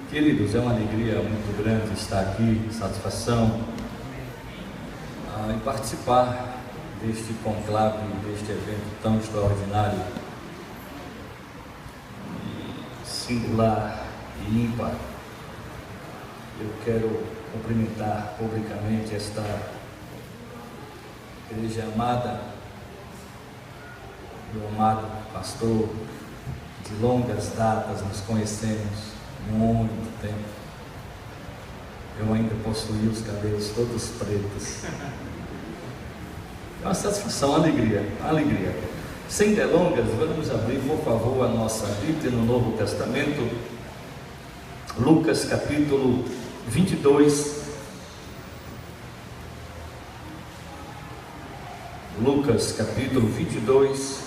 Queridos, é uma alegria muito grande estar aqui, satisfação em participar deste conclave, deste evento tão extraordinário, singular e ímpar. Eu quero cumprimentar publicamente esta igreja amada, meu amado pastor, de longas datas nos conhecemos, muito tempo. Eu ainda possuía os cabelos todos pretos. É uma satisfação, uma alegria, uma alegria. Sem delongas, vamos abrir, por favor, a nossa Bíblia no Novo Testamento, Lucas capítulo 22. Lucas capítulo 22,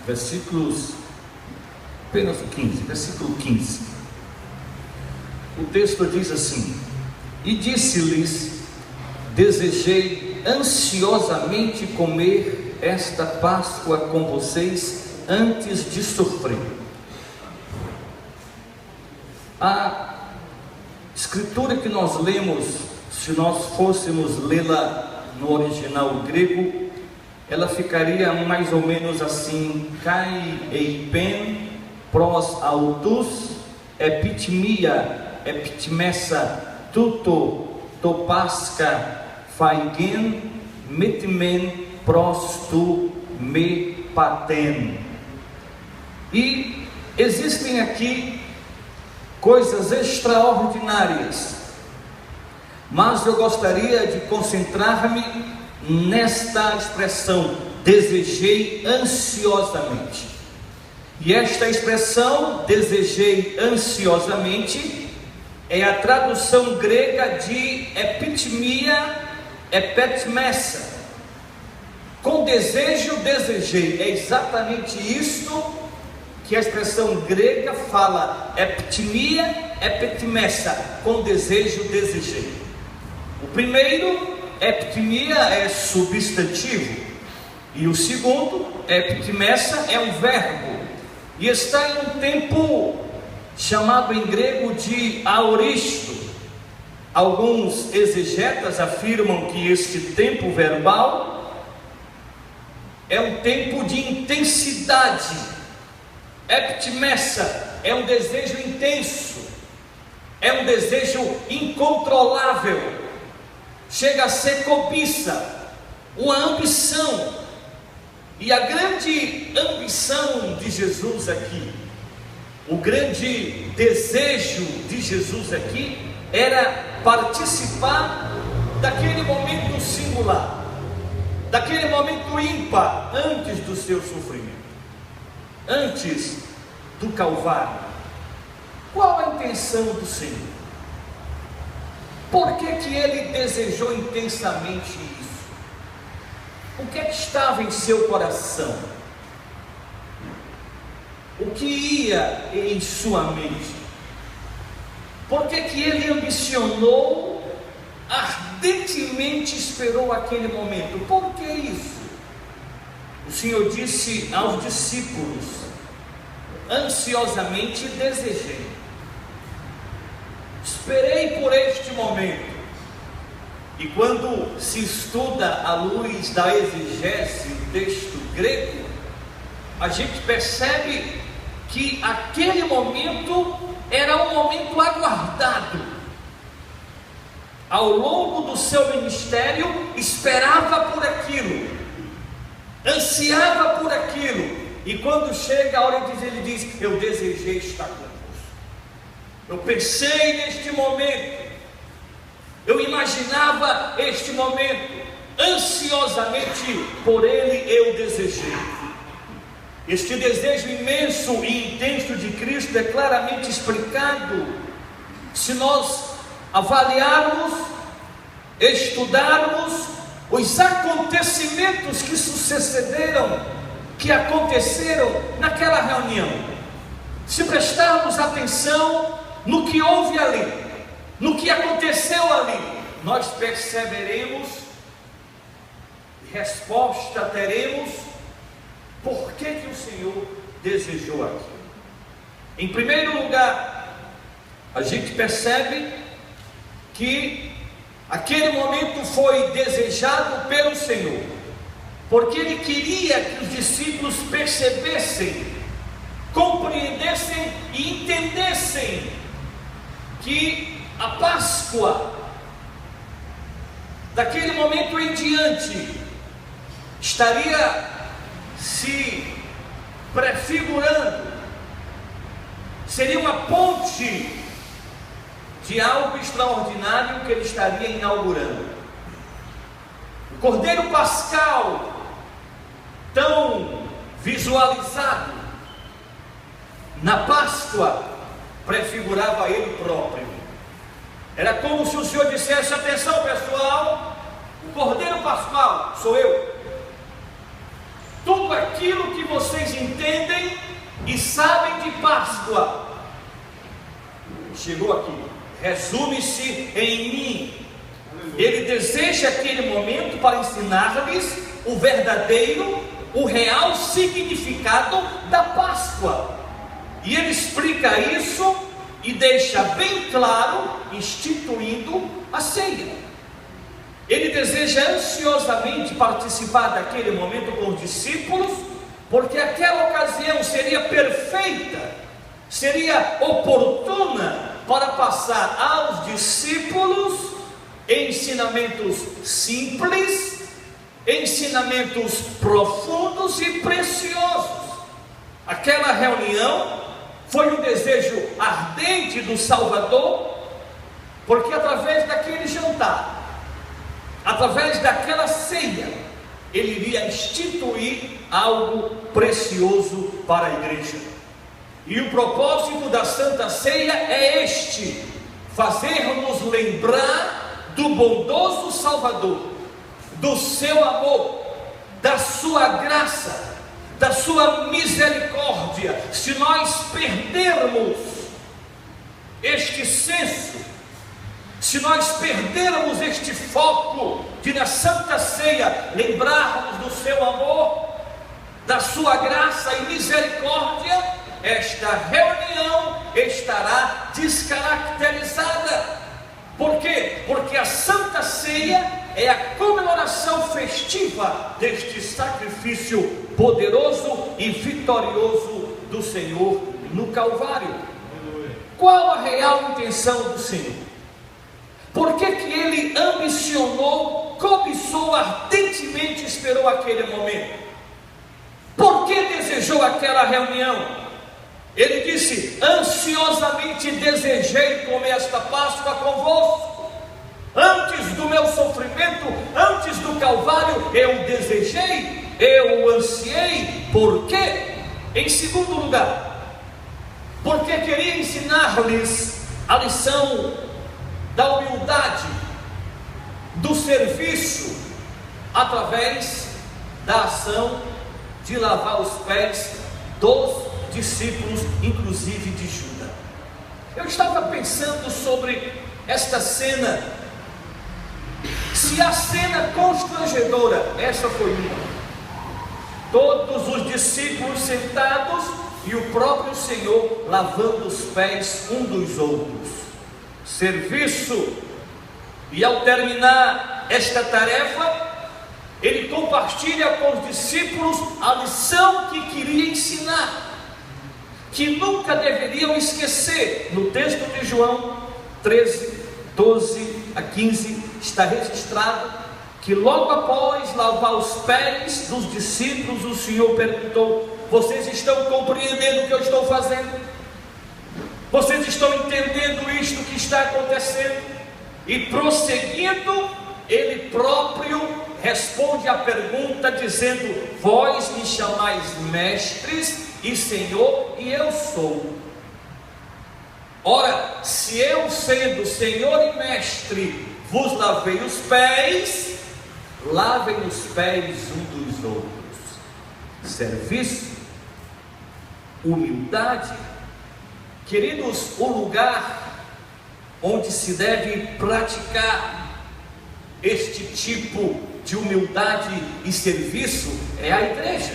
versículos, apenas o 15, versículo 15. O texto diz assim: e disse-lhes: desejei ansiosamente comer esta Páscoa com vocês antes de sofrer. A escritura que nós lemos, se nós fôssemos lê-la no original grego, ela ficaria mais ou menos assim: kai eipen pros autus epitimia epitimessa tuto topasca faigen metimen pros tu me paten. E existem aqui coisas extraordinárias, mas eu gostaria de concentrar-me nesta expressão: desejei ansiosamente. E esta expressão, desejei ansiosamente, é a tradução grega de epitimia, epetimessa. Com desejo, desejei. É exatamente isto que a expressão grega fala: epitimia, epetimessa. Com desejo, desejei. O primeiro, epitimia, é substantivo, e o segundo, epitimessa, é um verbo, e está em um tempo chamado em grego de aoristo. Alguns exegetas afirmam que este tempo verbal é um tempo de intensidade. Epitimessa é um desejo intenso, é um desejo incontrolável, chega a ser cobiça, uma ambição. E a grande ambição de Jesus aqui, o grande desejo de Jesus aqui, era participar daquele momento singular, daquele momento ímpar, antes do seu sofrimento, antes do Calvário. Qual a intenção do Senhor? Por que ele desejou intensamente isso? O que estava em seu coração? O que ia em sua mente? Por que ele ambicionou, ardentemente esperou aquele momento? Por que isso? O Senhor disse aos discípulos: ansiosamente desejei, esperei por este momento. E quando se estuda à luz da exegese do texto grego, a gente percebe que aquele momento era um momento aguardado. Ao longo do seu ministério, esperava por aquilo, ansiava por aquilo, e quando chega a hora de dizer, ele diz: eu desejei estar convosco, eu pensei neste momento, eu imaginava este momento, ansiosamente por ele eu desejei. Este desejo imenso e intenso de Cristo é claramente explicado se nós avaliarmos, estudarmos os acontecimentos que sucederam, que aconteceram naquela reunião. Se prestarmos atenção no que houve ali, no que aconteceu ali, nós perceberemos, resposta teremos Por que o Senhor desejou aquilo? Em primeiro lugar, a gente percebe que aquele momento foi desejado pelo Senhor, porque Ele queria que os discípulos percebessem, compreendessem e entendessem que a Páscoa, daquele momento em diante, estaria se prefigurando, seria uma ponte de algo extraordinário que Ele estaria inaugurando. O Cordeiro Pascal, tão visualizado na Páscoa, prefigurava Ele próprio. Era como se o Senhor dissesse: atenção pessoal, o Cordeiro Pascal sou eu. Tudo aquilo que vocês entendem e sabem de Páscoa chegou aqui, resume-se em mim. Ele deseja aquele momento para ensinar-lhes o verdadeiro, o real significado da Páscoa. E ele explica isso e deixa bem claro, instituindo a ceia. Ele deseja ansiosamente participar daquele momento com os discípulos, porque aquela ocasião seria perfeita, seria oportuna para passar aos discípulos ensinamentos simples, ensinamentos profundos e preciosos. Aquela reunião foi um desejo ardente do Salvador, porque através daquele jantar, através daquela ceia, Ele iria instituir algo precioso para a igreja. E o propósito da Santa Ceia é este: fazer-nos lembrar do bondoso Salvador, do seu amor, da sua graça, da sua misericórdia. Se nós perdermos este senso, se nós perdermos este foco de na Santa Ceia lembrarmos do seu amor, da sua graça e misericórdia, esta reunião estará descaracterizada. Por quê? Porque a Santa Ceia é a comemoração festiva deste sacrifício poderoso e vitorioso do Senhor no Calvário. Qual a real intenção do Senhor? Por que Ele ambicionou, cobiçou ardentemente, esperou aquele momento? Por que desejou aquela reunião? Ele disse: ansiosamente desejei comer esta Páscoa convosco. Antes do meu sofrimento, antes do Calvário, eu desejei, eu ansiei. Por quê? Em segundo lugar, porque queria ensinar-lhes a lição da humildade, do serviço, através da ação de lavar os pés dos discípulos, inclusive de Judas. Eu estava pensando sobre esta cena. Se a cena constrangedora, essa foi uma. Todos os discípulos sentados e o próprio Senhor lavando os pés um dos outros. Serviço. E ao terminar esta tarefa, Ele compartilha com os discípulos a lição que queria ensinar, que nunca deveriam esquecer. No texto de João 13, 12 a 15, está registrado que logo após lavar os pés dos discípulos, o Senhor perguntou: vocês estão compreendendo o que eu estou fazendo? Vocês estão entendendo isto que está acontecendo? E prosseguindo, Ele próprio responde à pergunta dizendo: vós me chamais mestres e Senhor, e eu sou. Ora, se eu, sendo Senhor e mestre, vos lavei os pés, lavem os pés um dos outros. Serviço, humildade. Queridos, o lugar onde se deve praticar este tipo de humildade e serviço é a igreja.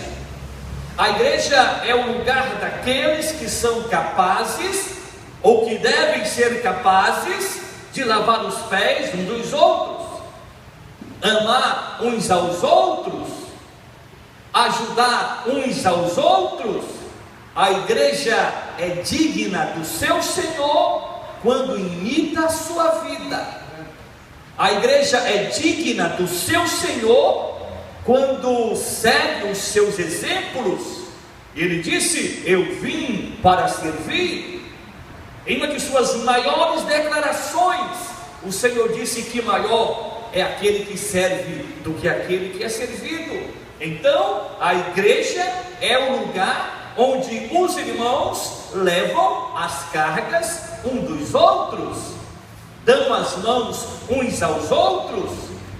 A igreja é o lugar daqueles que são capazes, ou que devem ser capazes, de lavar os pés uns dos outros, amar uns aos outros, ajudar uns aos outros. A igreja é digna do seu Senhor quando imita a sua vida. A igreja é digna do seu Senhor quando segue os seus exemplos. Ele disse: eu vim para servir. Em uma de suas maiores declarações, o Senhor disse que maior é aquele que serve do que aquele que é servido. Então, a igreja é o lugar onde os irmãos levam as cargas uns dos outros, dão as mãos uns aos outros.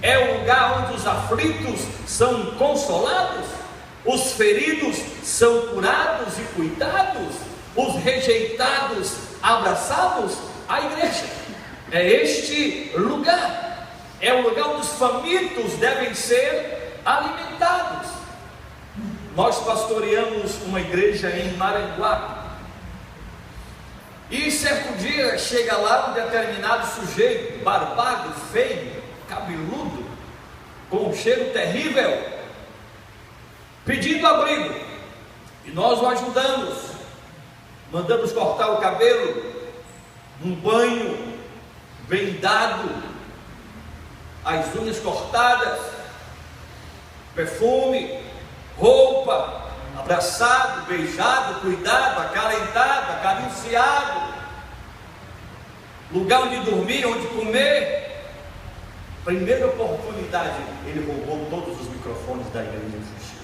É o lugar onde os aflitos são consolados, os feridos são curados e cuidados, os rejeitados abraçados. A igreja é este lugar, é o lugar onde os famintos devem ser alimentados. Nós pastoreamos uma igreja em Maranguá, e certo dia chega lá um determinado sujeito, barbado, feio, cabeludo, com um cheiro terrível, pedindo abrigo, e nós o ajudamos, mandamos cortar o cabelo, um banho bem dado, as unhas cortadas, perfume, roupa, abraçado, beijado, cuidado, acalentado, acariciado, lugar onde dormir, onde comer. Primeira oportunidade, ele roubou todos os microfones da igreja e fugiu.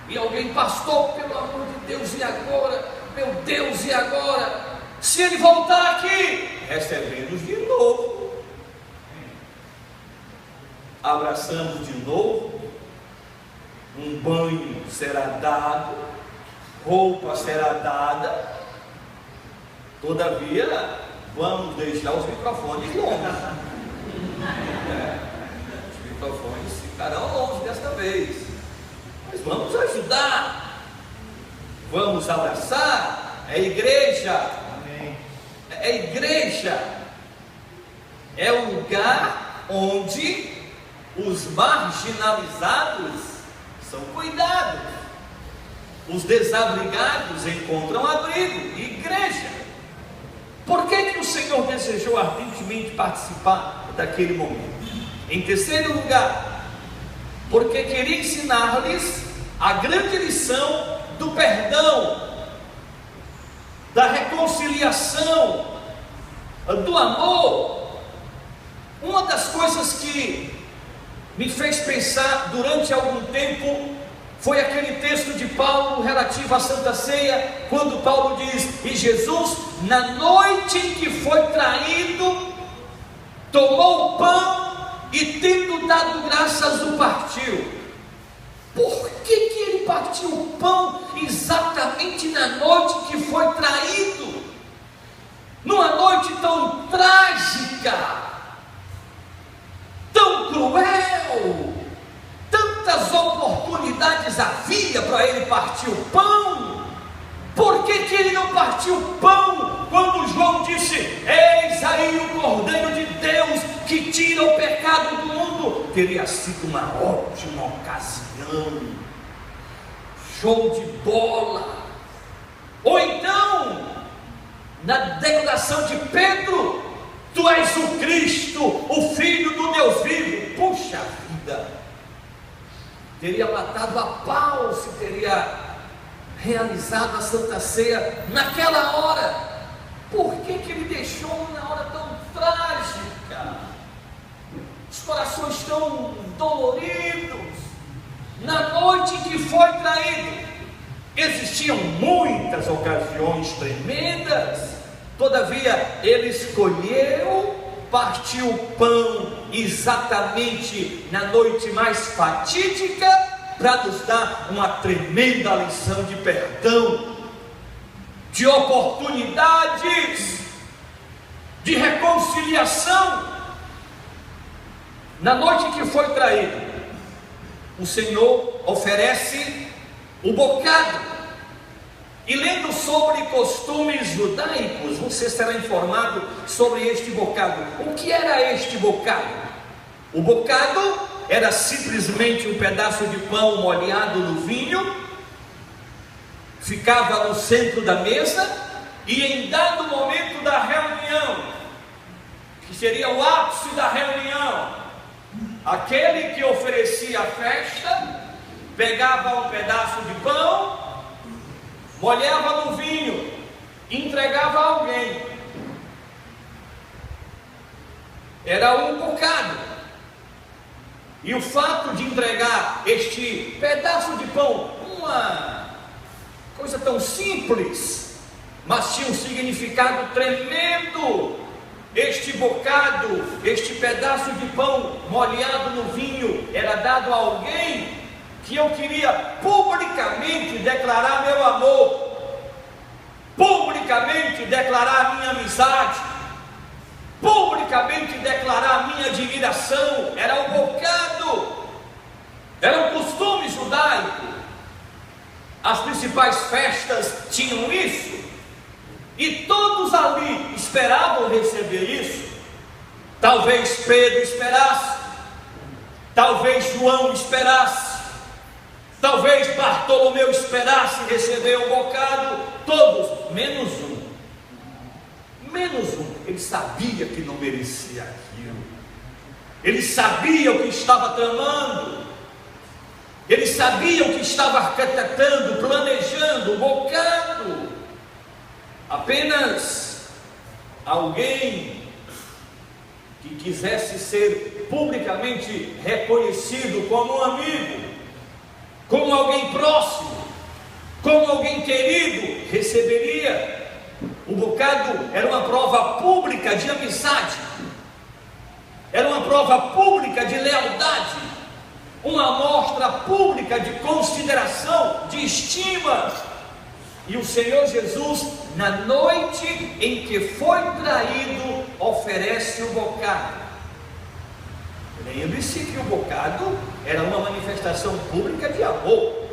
E alguém: pastor, pelo amor de Deus, e agora? Meu Deus, e agora? Se ele voltar aqui, recebemos de novo, abraçamos de novo, um banho será dado, roupa será dada. Todavia, vamos deixar os microfones longe. Os microfones ficarão longe desta vez, mas vamos ajudar, vamos abraçar. É igreja. É igreja, é o lugar onde os marginalizados são cuidados, os desabrigados encontram abrigo. Igreja. Por que o Senhor desejou ardentemente participar daquele momento? Em terceiro lugar, porque queria ensinar-lhes a grande lição do perdão, da reconciliação, do amor. Uma das coisas que me fez pensar durante algum tempo foi aquele texto de Paulo relativo à Santa Ceia, quando Paulo diz: e Jesus, na noite em que foi traído, tomou o pão e, tendo dado graças, o partiu. Por que ele partiu o pão exatamente na noite que foi traído? Numa noite tão trágica, tão cruel, tantas oportunidades havia para ele partir o pão. Por que ele não partiu o pão quando João disse: eis aí o Cordeiro de Deus que tira o pecado do mundo? Teria sido uma ótima ocasião, show de bola. Ou então, na declaração de Pedro: tu és o Cristo, o Filho do Deus vivo. Puxa vida, teria matado a pau se teria realizado a Santa Ceia naquela hora. Por que ele deixou na hora tão trágica, os corações tão doloridos, na noite em que foi traído? Existiam muitas ocasiões tremendas, todavia ele escolheu partir o pão exatamente na noite mais fatídica, para nos dar uma tremenda lição de perdão, de oportunidades, de reconciliação. Na noite que foi traído, o Senhor oferece o bocado. E lendo sobre costumes judaicos, você será informado sobre este bocado. O que era este bocado? O bocado era simplesmente um pedaço de pão molhado no vinho, ficava no centro da mesa, e em dado momento da reunião, que seria o ápice da reunião, aquele que oferecia a festa, pegava um pedaço de pão, molhava no vinho, entregava a alguém. Era um bocado. E o fato de entregar este pedaço de pão, uma coisa tão simples, mas tinha um significado tremendo. Este bocado, este pedaço de pão molhado no vinho, era dado a alguém que eu queria publicamente declarar meu amor, publicamente declarar a minha amizade, publicamente declarar a minha admiração. Era o bocado, era um costume judaico. As principais festas tinham isso, e todos ali esperavam receber isso. Talvez Pedro esperasse, talvez João esperasse, talvez Bartolomeu esperasse receber um bocado. Todos, menos um. Menos um. Ele sabia que não merecia aquilo. Ele sabia o que estava tramando. Ele sabia o que estava arquitetando, planejando o bocado. Apenas alguém que quisesse ser publicamente reconhecido como um amigo, como alguém próximo, como alguém querido, receberia. O bocado era uma prova pública de amizade, era uma prova pública de lealdade, uma amostra pública de consideração, de estima. E o Senhor Jesus, na noite em que foi traído, oferece o bocado. Lembre-se que o bocado era uma manifestação pública de amor.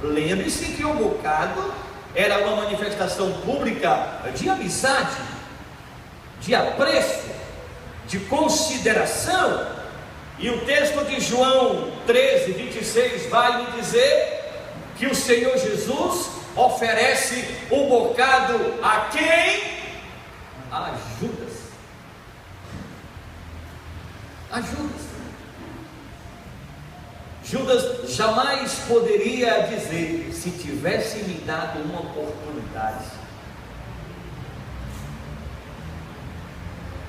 Lembre-se que o bocado era uma manifestação pública de amizade, de apreço, de consideração. E o texto de João 13, 26 vai me dizer que o Senhor Jesus oferece o bocado a quem? A Judas. A Judas. Judas jamais poderia dizer: se tivesse me dado uma oportunidade.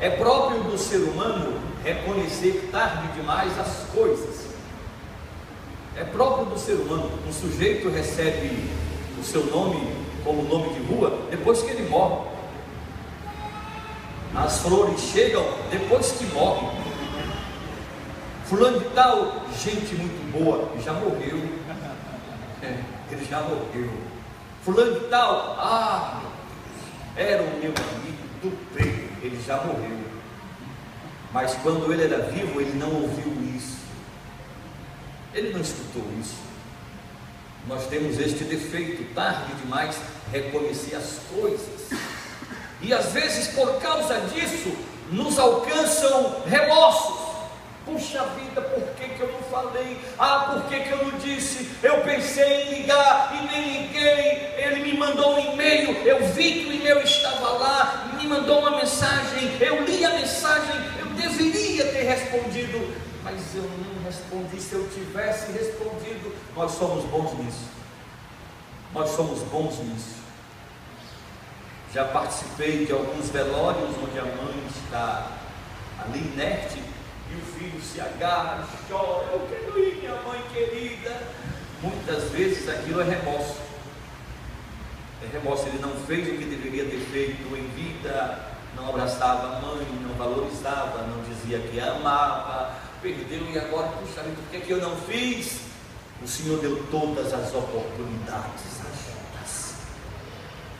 É próprio do ser humano reconhecer tarde demais as coisas. É próprio do ser humano. Um sujeito recebe o seu nome como nome de rua depois que ele morre. As flores chegam depois que morre. Fulano de tal, gente muito boa, já morreu. Ele já morreu. Fulano de tal, era o meu amigo do peito, ele já morreu. Mas quando ele era vivo, ele não ouviu isso. Ele não escutou isso. Nós temos este defeito, tarde demais reconhecer as coisas. E às vezes por causa disso, nos alcançam remorsos. Puxa vida, por que eu não falei? Por que eu não disse? Eu pensei em ligar e nem liguei. Ele me mandou um e-mail, eu vi que o e-mail estava lá, me mandou uma mensagem, eu li a mensagem, eu deveria ter respondido, mas eu não respondi. Se eu tivesse respondido, nós somos bons nisso. Nós somos bons nisso. Já participei de alguns velórios onde a mãe está ali inerte e o filho se agarra, chora: eu quero ir, minha mãe querida. Muitas vezes aquilo é remorso. É remorso. Ele não fez o que deveria ter feito em vida, não abraçava a mãe, não valorizava, não dizia que amava, perdeu. E agora, puxa vida, por que eu não fiz? O Senhor deu todas as oportunidades a Judas.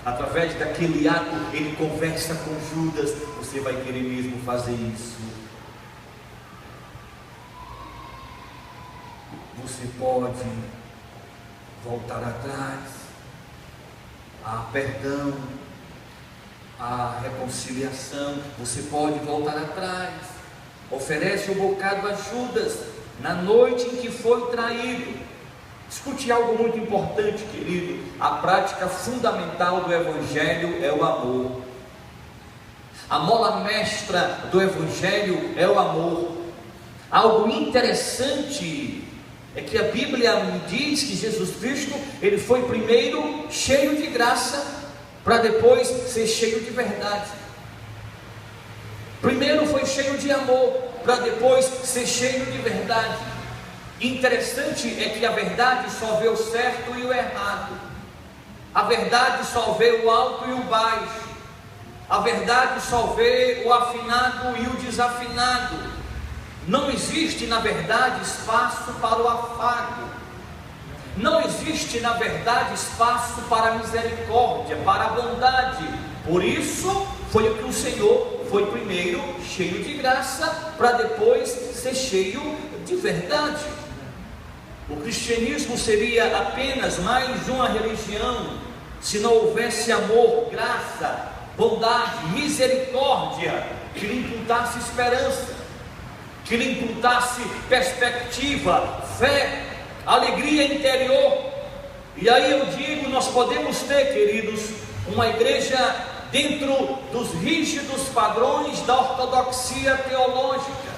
Através daquele ato, ele conversa com Judas: você vai querer mesmo fazer isso? você pode voltar atrás. Há perdão, há reconciliação, você pode voltar atrás. Oferece um bocado a Judas na noite em que foi traído. Escute algo muito importante, querido. A prática fundamental do Evangelho é o amor. A mola mestra do Evangelho é o amor. Algo interessante é que a Bíblia me diz que Jesus Cristo, ele foi primeiro cheio de graça, para depois ser cheio de verdade. Primeiro foi cheio de amor, para depois ser cheio de verdade. Interessante é que a verdade só vê o certo e o errado. A verdade só vê o alto e o baixo. A verdade só vê o afinado e o desafinado. Não existe, na verdade, espaço para o afago. Não existe, na verdade, espaço para a misericórdia, para a bondade. Por isso, foi o que o Senhor foi primeiro cheio de graça, para depois ser cheio de verdade. O cristianismo seria apenas mais uma religião se não houvesse amor, graça, bondade, misericórdia, que lhe imputasse esperança, que lhe imputasse perspectiva, fé, alegria interior. E aí eu digo, nós podemos ter, queridos, uma igreja dentro dos rígidos padrões da ortodoxia teológica.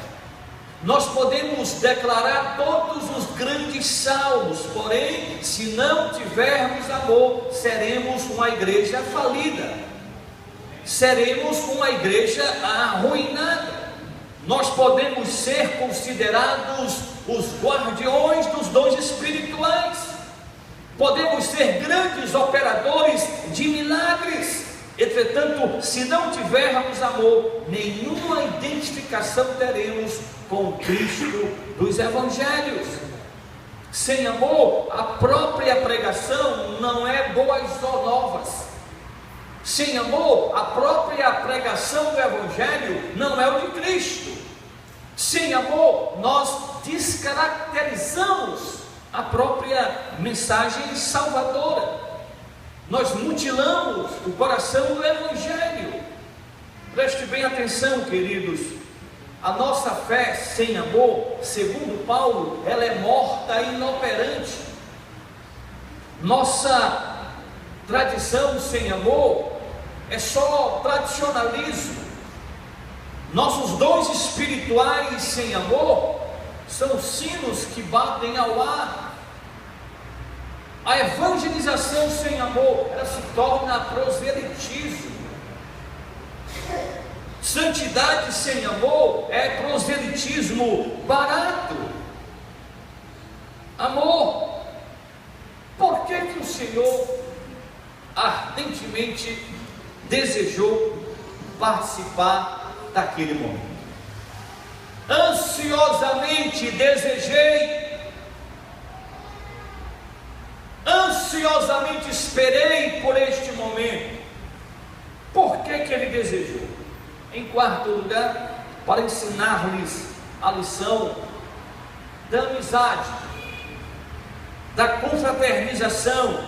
Nós podemos declarar todos os grandes salmos, porém, se não tivermos amor, seremos uma igreja falida, seremos uma igreja arruinada. Nós podemos ser considerados os guardiões dos dons espirituais, podemos ser grandes operadores de milagres. Entretanto, se não tivermos amor, nenhuma identificação teremos com o Cristo dos Evangelhos. Sem amor, a própria pregação não é boas novas. Sem amor, a própria pregação do Evangelho não é o de Cristo. Sem amor, nós descaracterizamos a própria mensagem salvadora. Nós mutilamos o coração do Evangelho. Preste bem atenção, queridos. A nossa fé sem amor, segundo Paulo, ela é morta e inoperante. Nossa tradição sem amor é só tradicionalismo. Nossos dons espirituais sem amor são sinos que batem ao ar. A evangelização sem amor, ela se torna proselitismo. Santidade sem amor é proselitismo barato. Amor. Por que o Senhor ardentemente desejou participar daquele momento? Ansiosamente desejei, ansiosamente esperei por este momento. Por que ele desejou? Em quarto lugar, para ensinar-lhes a lição da amizade, da confraternização,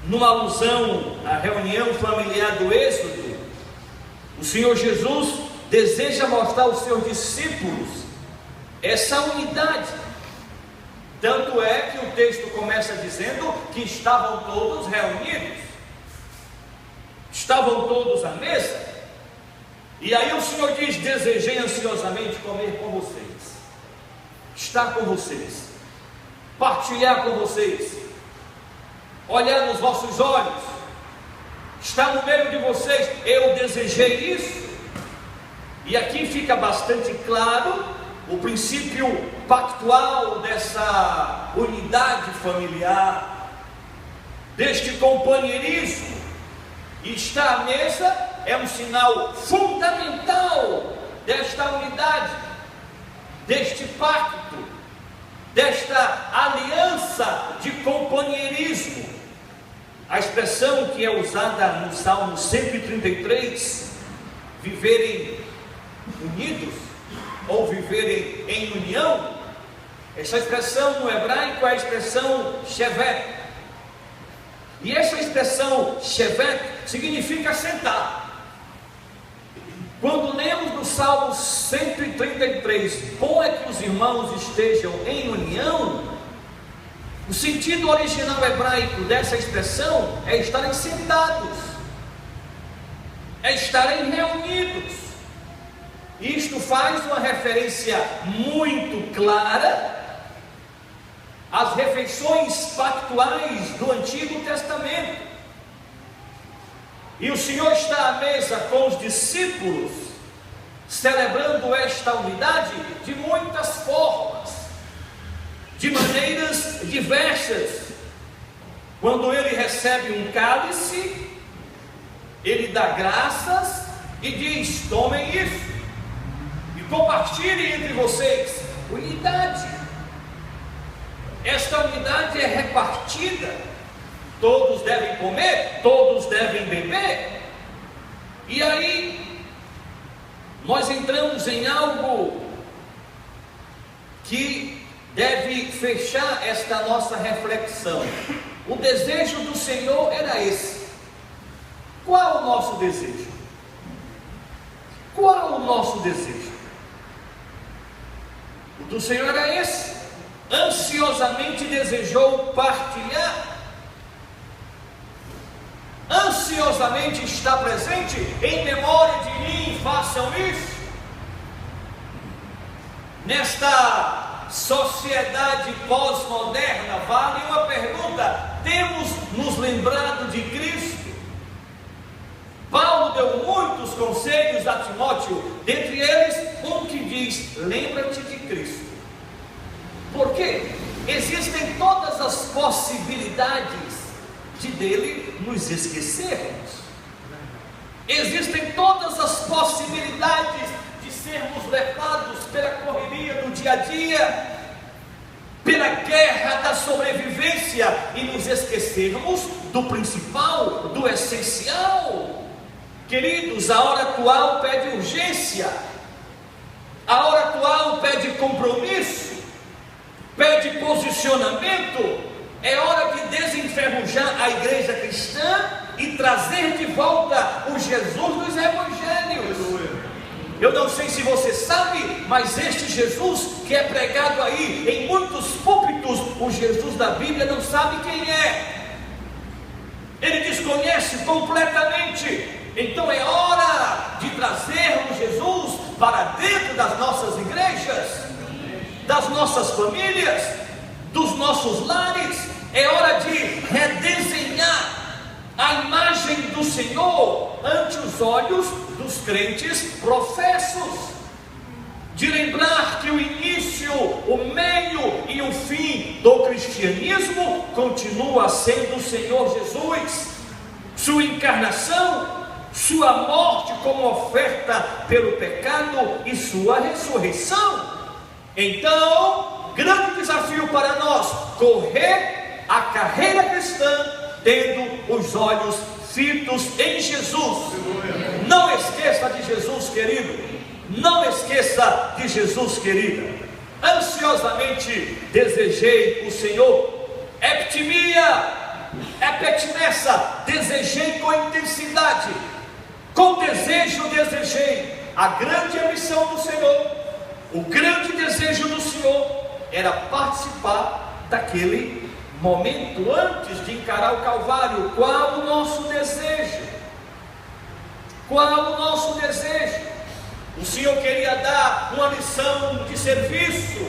numa alusão à reunião familiar do Êxodo. O Senhor Jesus deseja mostrar aos seus discípulos essa unidade. Tanto é que o texto começa dizendo que estavam todos reunidos, estavam todos à mesa. E aí o Senhor diz: desejei ansiosamente comer com vocês, estar com vocês, partilhar com vocês, olhar nos vossos olhos, estar no meio de vocês. Eu desejei isso. E aqui fica bastante claro o princípio pactual dessa unidade familiar, deste companheirismo. E estar à mesa é um sinal fundamental desta unidade, deste pacto, desta aliança de companheirismo. A expressão que é usada no Salmo 133, viverem unidos ou viverem em união, Essa expressão no hebraico é a expressão shevet. E essa expressão shevet significa sentar. Quando lemos no Salmo 133, bom é que os irmãos estejam em união, o sentido original hebraico dessa expressão é estarem sentados, é estarem reunidos. Isto faz uma referência muito clara às refeições pactuais do Antigo Testamento. E o Senhor está à mesa com os discípulos, celebrando esta unidade de muitas formas, de maneiras diversas. Quando ele recebe um cálice, ele dá graças e diz: tomem isso e compartilhem entre vocês. Unidade. Esta unidade é repartida. Todos devem comer, todos devem beber. E aí nós entramos em algo que deve fechar esta nossa reflexão. O desejo do Senhor era esse. Qual o nosso desejo? Qual o nosso desejo? O do Senhor era esse. Ansiosamente desejou partilhar, ansiosamente está presente, em memória de mim, façam isso. Nesta sociedade pós-moderna, vale uma pergunta: temos nos lembrado de Cristo? Paulo deu muitos conselhos a Timóteo, dentre eles um que diz: lembra-te de Cristo. Por quê? Existem todas as possibilidades de dele nos esquecermos. Existem todas as possibilidades de sermos levados pela correria do dia a dia, pela guerra da sobrevivência, e nos esquecermos do principal, do essencial. Queridos, a hora atual pede urgência, a hora atual pede compromisso, pede posicionamento. É hora de desenferrujar a igreja cristã e trazer de volta o Jesus dos evangelhos. Eu não sei se você sabe, mas este Jesus que é pregado aí em muitos púlpitos, o Jesus da Bíblia, não sabe quem é. Ele desconhece completamente. Então é hora de trazermos Jesus para dentro das nossas igrejas, das nossas famílias, dos nossos lares. É hora de redesenhar a imagem do Senhor ante os olhos dos crentes professos, de lembrar que o início, o meio e o fim do cristianismo continua sendo o Senhor Jesus, sua encarnação, sua morte como oferta pelo pecado e sua ressurreição. Então, grande desafio para nós: correr a carreira cristã tendo os olhos fitos em Jesus. Não esqueça de Jesus, querido. Não esqueça de Jesus, querida. Ansiosamente desejei o Senhor. Eptimia, epetnessa, desejei com intensidade, com desejo desejei. A grande ambição do Senhor, o grande desejo do Senhor era participar daquele momento antes de encarar o Calvário. Qual o nosso desejo? Qual o nosso desejo? O Senhor queria dar uma lição de serviço,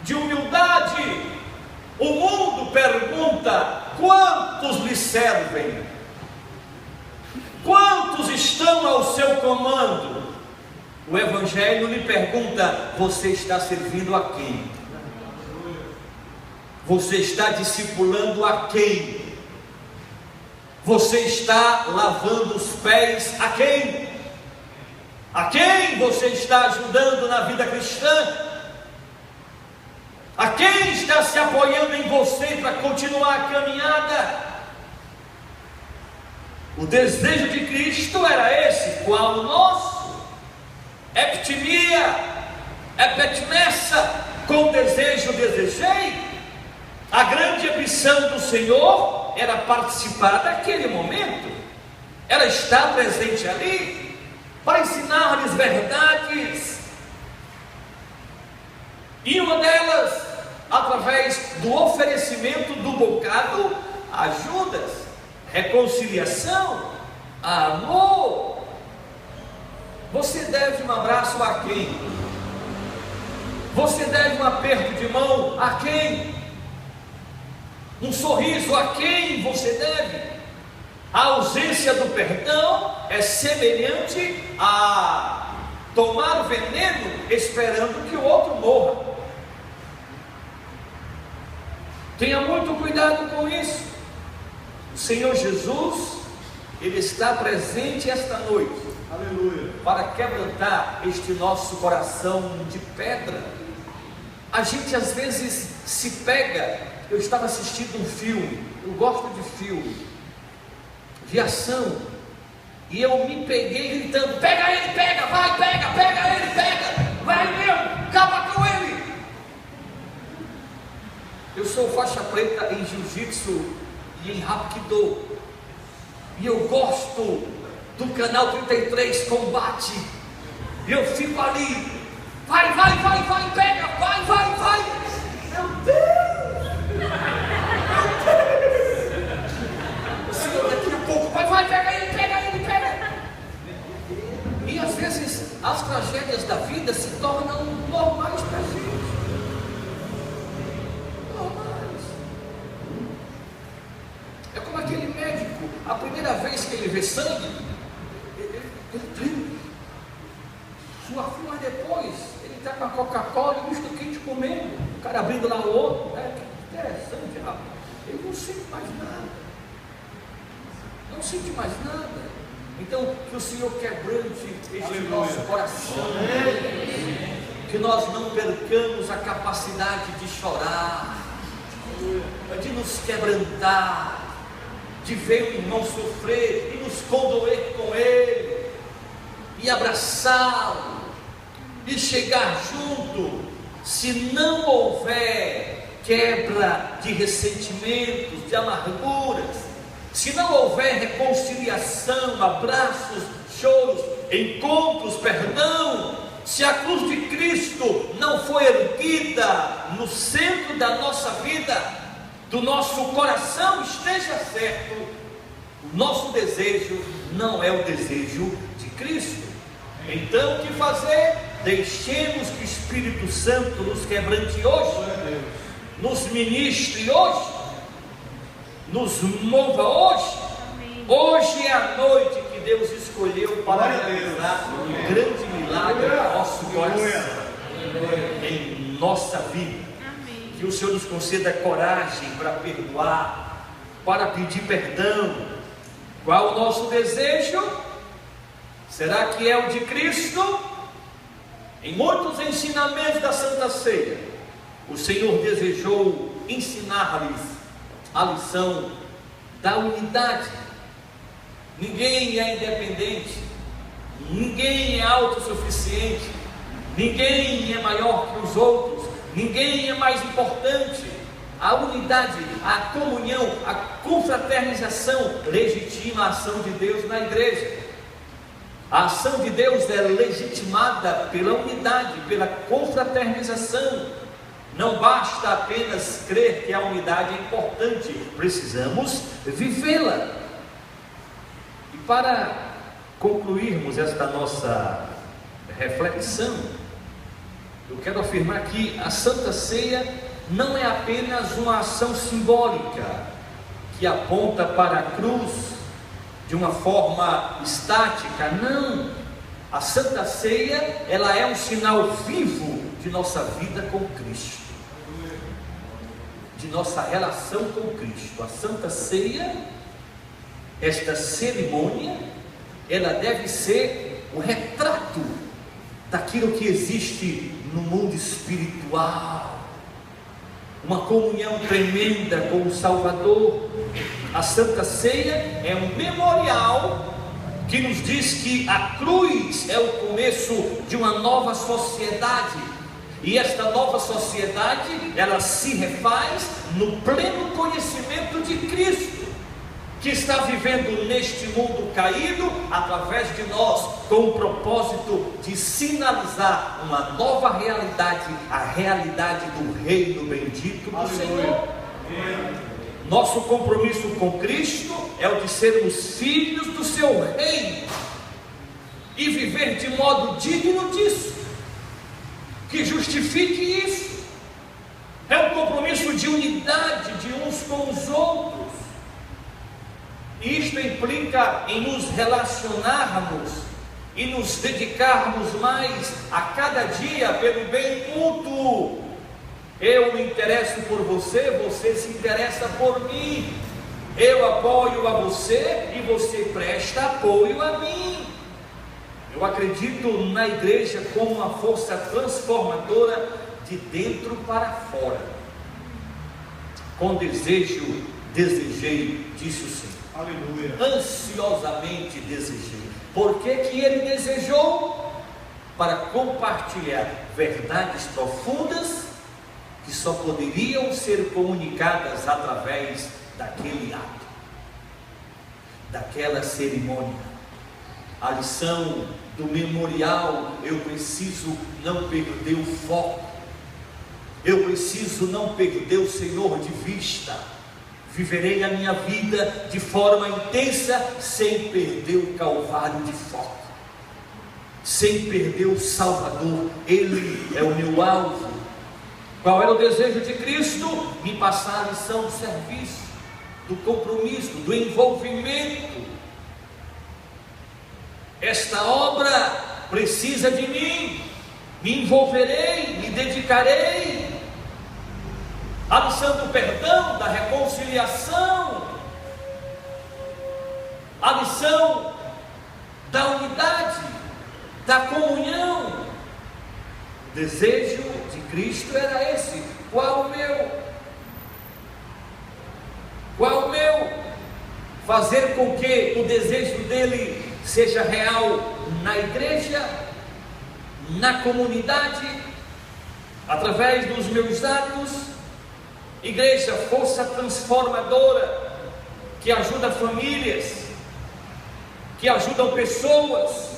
de humildade. O mundo pergunta: quantos lhe servem? Quantos estão ao seu comando? O Evangelho lhe pergunta: você está servindo a quem? Você está discipulando a quem? Você está lavando os pés a quem? A quem você está ajudando na vida cristã? A quem está se apoiando em você para continuar a caminhada? O desejo de Cristo era esse. Qual o nosso? Eptimia, epetnessa, com desejo desejo desejei, a grande ambição do Senhor era participar daquele momento, era estar presente ali, para ensinar-lhes verdades, e uma delas, através do oferecimento do bocado a Judas, reconciliação, amor. Você deve um abraço a quem? Você deve um aperto de mão a quem? Um sorriso a quem você deve? A ausência do perdão é semelhante a tomar veneno esperando que o outro morra. Tenha muito cuidado com isso. O Senhor Jesus, Ele está presente esta noite, aleluia, para quebrantar este nosso coração de pedra. A gente às vezes se pega. Eu estava assistindo um filme, eu gosto de filme de ação, e eu me peguei gritando: pega ele, pega, vai, pega ele, pega, vai mesmo, acaba com ele. Eu sou faixa preta em jiu-jitsu e em Hapkido, e eu gosto do canal 33 Combate, e eu fico ali, vai, pega, vai, meu Deus, o Senhor daqui a pouco, vai, pega ele, pega. E às vezes as tragédias da vida se tornam normais para a gente. É como aquele médico, a primeira vez que ele vê sangue, ele treme, sua filha depois, ele está com a Coca-Cola e o misto quente comendo, o cara abrindo lá o outro, que interessante, rapaz. Ele não sente mais nada, Então, que o Senhor quebrante este nosso coração, que nós não percamos a capacidade de chorar, de nos quebrantar, de ver o irmão sofrer e nos condoer com ele, e abraçá-lo, e chegar junto. Se não houver quebra de ressentimentos, de amarguras, se não houver reconciliação, abraços, choros, encontros, perdão, se a cruz de Cristo não for erguida no centro da nossa vida, do nosso coração, esteja certo, o nosso desejo não é o desejo de Cristo. Então, o que fazer? Deixemos que o Espírito Santo nos quebrante hoje, nos ministre hoje, nos mova hoje. Hoje é a noite que Deus escolheu para realizar um grande milagre no nosso coração, em nossa vida. Que o Senhor nos conceda coragem para perdoar, para pedir perdão. Qual o nosso desejo? Será que é o de Cristo? Em muitos ensinamentos da Santa Ceia, o Senhor desejou ensinar-lhes a lição da unidade. Ninguém é independente, ninguém é autossuficiente, ninguém é maior que os outros, ninguém é mais importante. A unidade, a comunhão, a confraternização legitima a ação de Deus na igreja. A ação de Deus é legitimada pela unidade, pela confraternização. Não basta apenas crer que a unidade é importante, precisamos vivê-la. E para concluirmos esta nossa reflexão, eu quero afirmar que a Santa Ceia não é apenas uma ação simbólica que aponta para a cruz de uma forma estática. Não, a Santa Ceia, ela é um sinal vivo de nossa vida com Cristo, de nossa relação com Cristo. A Santa Ceia, esta cerimônia, ela deve ser o retrato daquilo que existe no mundo espiritual, uma comunhão tremenda com o Salvador. A Santa Ceia é um memorial que nos diz que a cruz é o começo de uma nova sociedade, E esta nova sociedade, ela se refaz no pleno conhecimento de Cristo, que está vivendo neste mundo caído através de nós, com o propósito de sinalizar uma nova realidade, a realidade do reino bendito do Senhor. Nosso compromisso com Cristo é o de sermos filhos do seu reino e viver de modo digno disso, que justifique isso. É um compromisso de unidade de uns com os outros. E isto implica em nos relacionarmos e nos dedicarmos mais a cada dia pelo bem mútuo. Eu me interesso por você, você se interessa por mim. Eu apoio a você e você presta apoio a mim. Eu acredito na igreja como uma força transformadora de dentro para fora. Com desejo, desejei, disse o Senhor. Aleluia. Ansiosamente desejei. Por que que ele desejou? Para compartilhar verdades profundas que só poderiam ser comunicadas através daquele ato, daquela cerimônia. A lição do memorial, eu preciso não perder o foco, eu preciso não perder o Senhor de vista. Viverei a minha vida de forma intensa, sem perder o Calvário de foco, sem perder o Salvador. Ele é o meu alvo. Qual era o desejo de Cristo? Me passar a lição do serviço, do compromisso, do envolvimento. Esta obra precisa de mim, me envolverei, me dedicarei. A lição do perdão, da reconciliação, a lição da unidade, da comunhão. O desejo de Cristo era esse. Qual o meu? Qual o meu? Fazer com que o desejo dele seja real na igreja, na comunidade, através dos meus atos. Igreja, força transformadora, que ajuda famílias, que ajudam pessoas,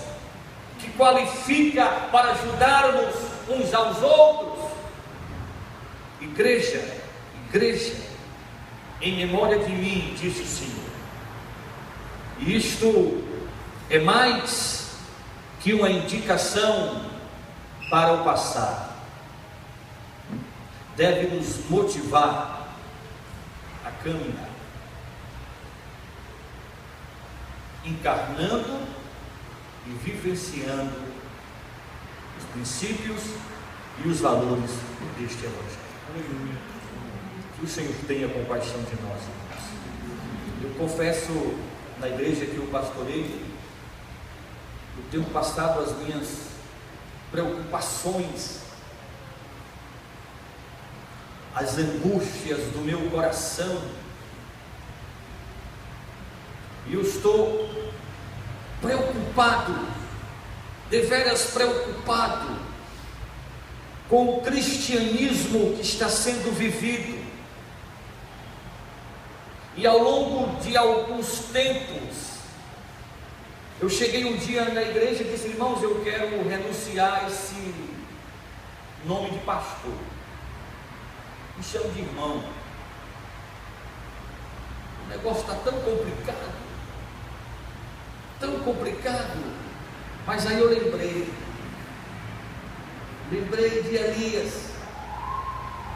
que qualifica para ajudarmos uns aos outros. Igreja, igreja, em memória de mim, disse o Senhor. E isto é mais que uma indicação para o passado. Deve nos motivar a caminhar, encarnando e vivenciando os princípios e os valores deste Evangelho. Que o Senhor tenha compaixão de nós, irmãos. Eu confesso, na igreja que eu pastoreio, eu tenho passado as minhas preocupações, as angústias do meu coração, e eu estou preocupado, deveras preocupado, com o cristianismo que está sendo vivido. E ao longo de alguns tempos, eu cheguei um dia na igreja e disse: irmãos, eu quero renunciar a esse nome de pastor, me chamo de irmão. O negócio está tão complicado, mas aí eu lembrei de Elias,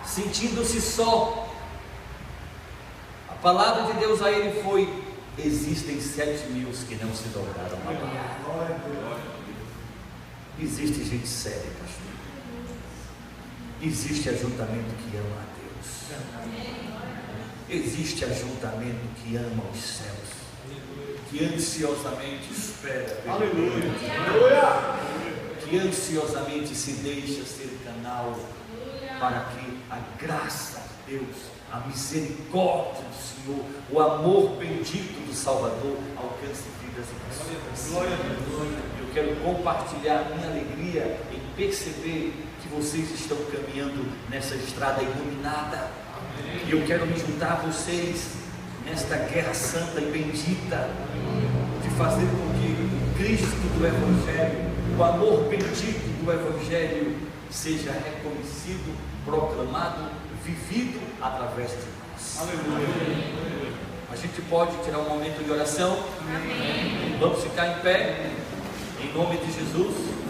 sentindo-se só. A palavra de Deus a ele foi: existem 7.000 que não se dobraram a Baal. Existe gente séria, pastor. Existe ajuntamento que ama a Deus. Existe ajuntamento que ama os céus, que ansiosamente espera. Aleluia. Que ansiosamente se deixa ser canal para que a graça de Deus, a misericórdia do Senhor, o amor bendito do Salvador alcance vidas e pessoas. Eu quero compartilhar a minha alegria em perceber que que vocês estão caminhando nessa estrada iluminada. E eu quero me juntar a vocês nesta guerra santa e bendita, de fazer com que o Cristo do Evangelho, o amor bendito do Evangelho, seja reconhecido, proclamado, vivido através de nós. Aleluia. A gente pode tirar um momento de oração. Amém. Vamos ficar em pé, em nome de Jesus.